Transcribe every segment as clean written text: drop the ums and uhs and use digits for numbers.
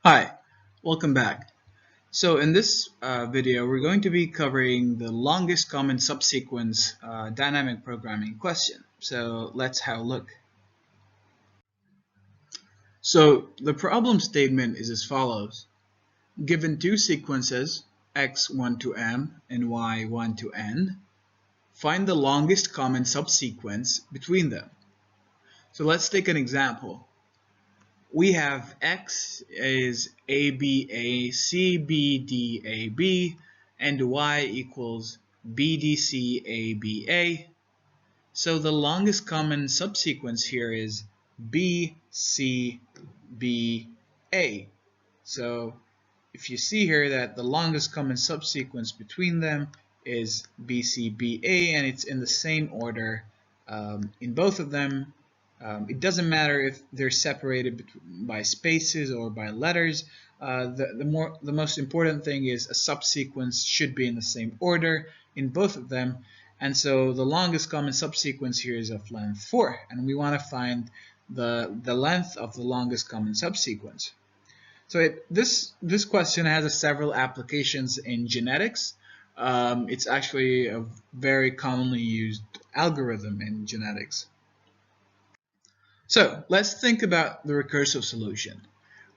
Hi, welcome back. So in this video, we're going to be covering the longest common subsequence dynamic programming question. So let's have a look. So the problem statement is as follows. Given two sequences, x1 to m and y1 to n, find the longest common subsequence between them. So let's take an example. We have x is ABACBDAB and y equals BDCABA. So the longest common subsequence here is BCBA. So if you see here that the longest common subsequence between them is BCBA and it's in the same order in both of them. It doesn't matter if they're separated by spaces or by letters. The most important thing is a subsequence should be in the same order in both of them. And so the longest common subsequence here is of length 4, and we want to find the length of the longest common subsequence. So this question has several applications in genetics. It's actually a very commonly used algorithm in genetics. So let's think about the recursive solution.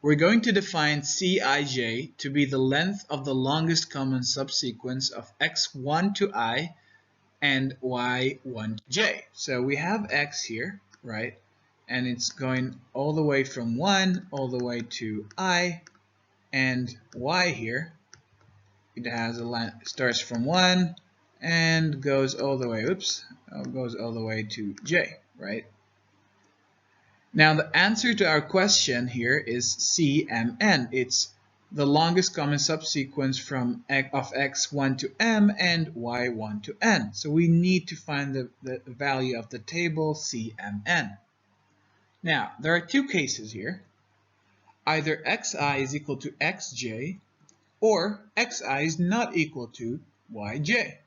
We're going to define Cij to be the length of the longest common subsequence of x1 to I and y1 to j. So we have x here, right? And it's going all the way from 1 all the way to I, and y here, it has a line, starts from 1 and goes all the way, goes all the way to j, right? Now the answer to our question here is CMN. It's the longest common subsequence from of x1 to m and y1 to n. So we need to find the value of the table CMN. Now there are two cases here. Either xi is equal to xj or xi is not equal to yj.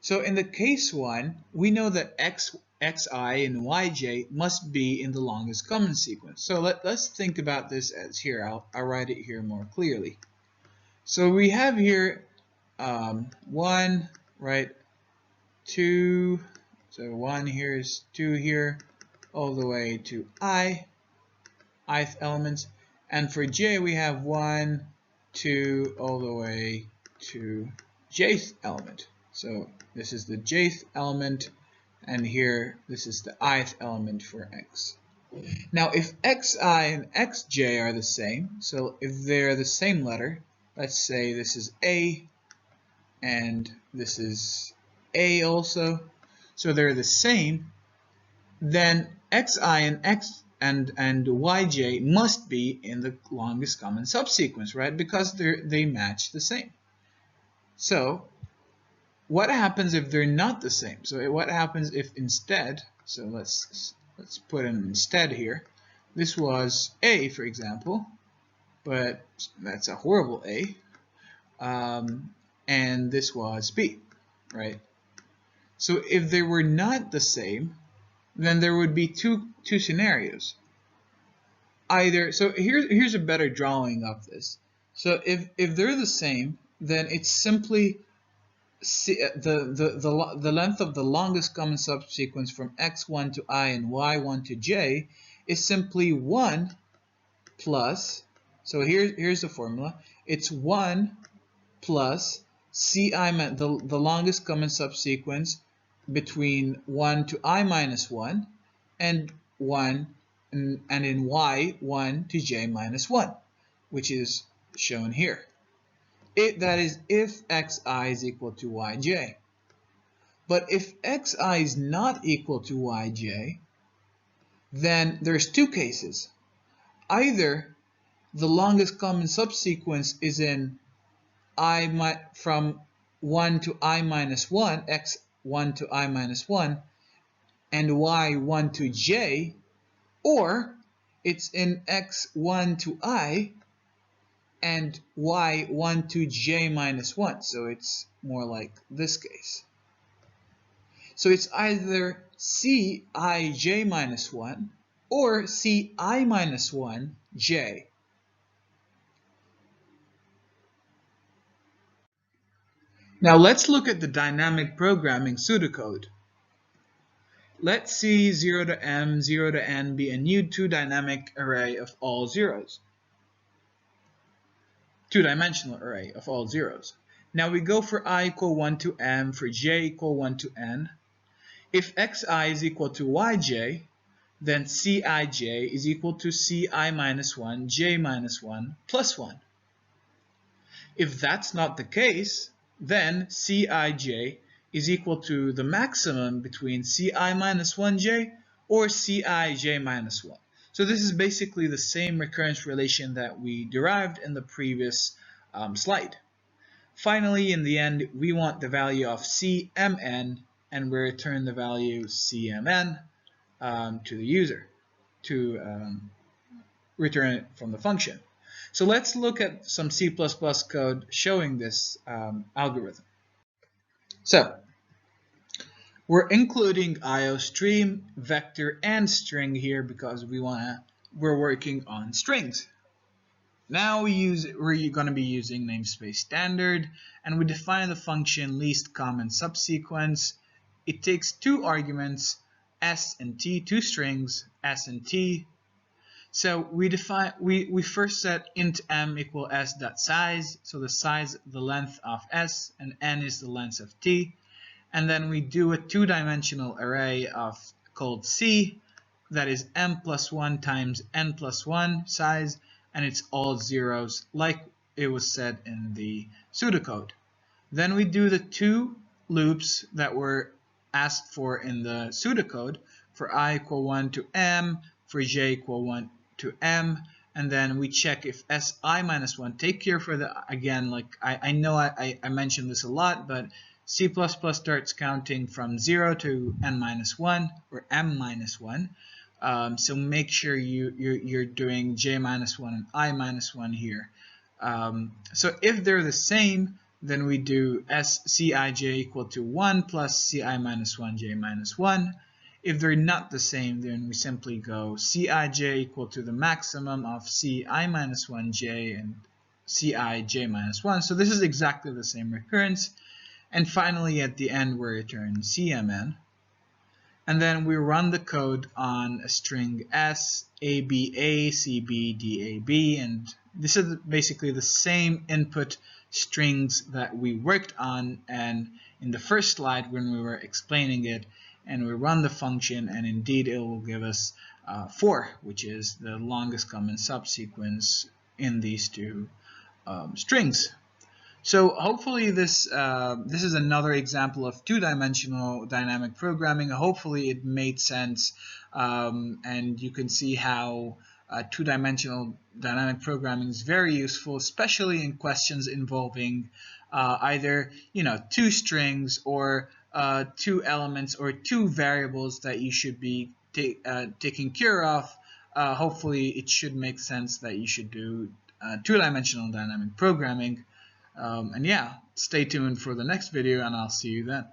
So in the case 1, we know that xi and yj must be in the longest common sequence. So let's think about this as here. I'll write it here more clearly. So we have here 1, right, 2, so 1 here is 2 here, all the way to ith elements. And for j, we have 1, 2, all the way to jth element. So this is the jth element, and here this is the ith element for x. Now if xi and xj are the same, so if they're the same letter, let's say this is a and this is a also, so they're the same, then xi and yj must be in the longest common subsequence, right? Because they match the same. So what happens if they're not the same? So what happens if instead, so let's put an instead here. This was A, for example, but that's a horrible A. And this was B, right? So if they were not the same, then there would be two scenarios. Either, so here's a better drawing of this. So if they're the same, then it's simply the length of the longest common subsequence from x1 to I and y1 to j is simply 1 plus, so here's the formula, it's 1 plus ci, the longest common subsequence between 1 to I minus 1 and 1 and in y 1 to j minus 1, which is shown here. That is if xi is equal to yj. But if xi is not equal to yj, then there's two cases. Either the longest common subsequence is in from 1 to I minus 1, x1 to I minus 1, and y1 to j, or it's in x1 to I and y1 to j minus 1. So it's more like this case. So it's either Cij minus 1 or Ci minus 1 j. Now let's look at the dynamic programming pseudocode. Let C 0 to m, 0 to n be a new two-dynamic array of all zeros. Two-dimensional array of all zeros. Now we go for I equal 1 to m, for j equal 1 to n. If xi is equal to yj, then cij is equal to ci minus 1, j minus 1, plus 1. If that's not the case, then cij is equal to the maximum between ci minus 1j or cij minus 1. So this is basically the same recurrence relation that we derived in the previous slide. Finally, in the end, we want the value of cmn, and we return the value cmn to the user to return it from the function. So let's look at some C++ code showing this algorithm. So we're including IOStream, vector, and string here because we're working on strings. Now we're going to be using namespace standard, and we define the function least common subsequence. It takes two arguments, s and t, two strings, s and t. So we first set int m equal s dot size, so the size, the length of s, and n is the length of t. And then we do a two-dimensional array called c, that is m plus 1 times n plus 1 size, and it's all zeros like it was said in the pseudocode. Then we do the two loops that were asked for in the pseudocode for I equal 1 to m, for j equal 1 to m, and then we check if si minus 1. Take care for the, again, like I know I mentioned this a lot, but C++ starts counting from 0 to n minus 1 or m minus 1. So make sure you're doing j minus 1 and I minus 1 here. So if they're the same, then we do scij equal to 1 plus ci minus 1 j minus 1. If they're not the same, then we simply go cij equal to the maximum of ci minus 1 j and cij minus 1. So this is exactly the same recurrence. And finally, at the end, we return cmn. And then we run the code on a string s, aba, cb, dab, and this is basically the same input strings that we worked on and in the first slide when we were explaining it. And we run the function, and indeed it will give us 4, which is the longest common subsequence in these two strings. So hopefully this is another example of two-dimensional dynamic programming. Hopefully it made sense, and you can see how two-dimensional dynamic programming is very useful, especially in questions involving either two strings or two elements or two variables that you should be taking care of. Hopefully it should make sense that you should do two-dimensional dynamic programming. And yeah, stay tuned for the next video, and I'll see you then.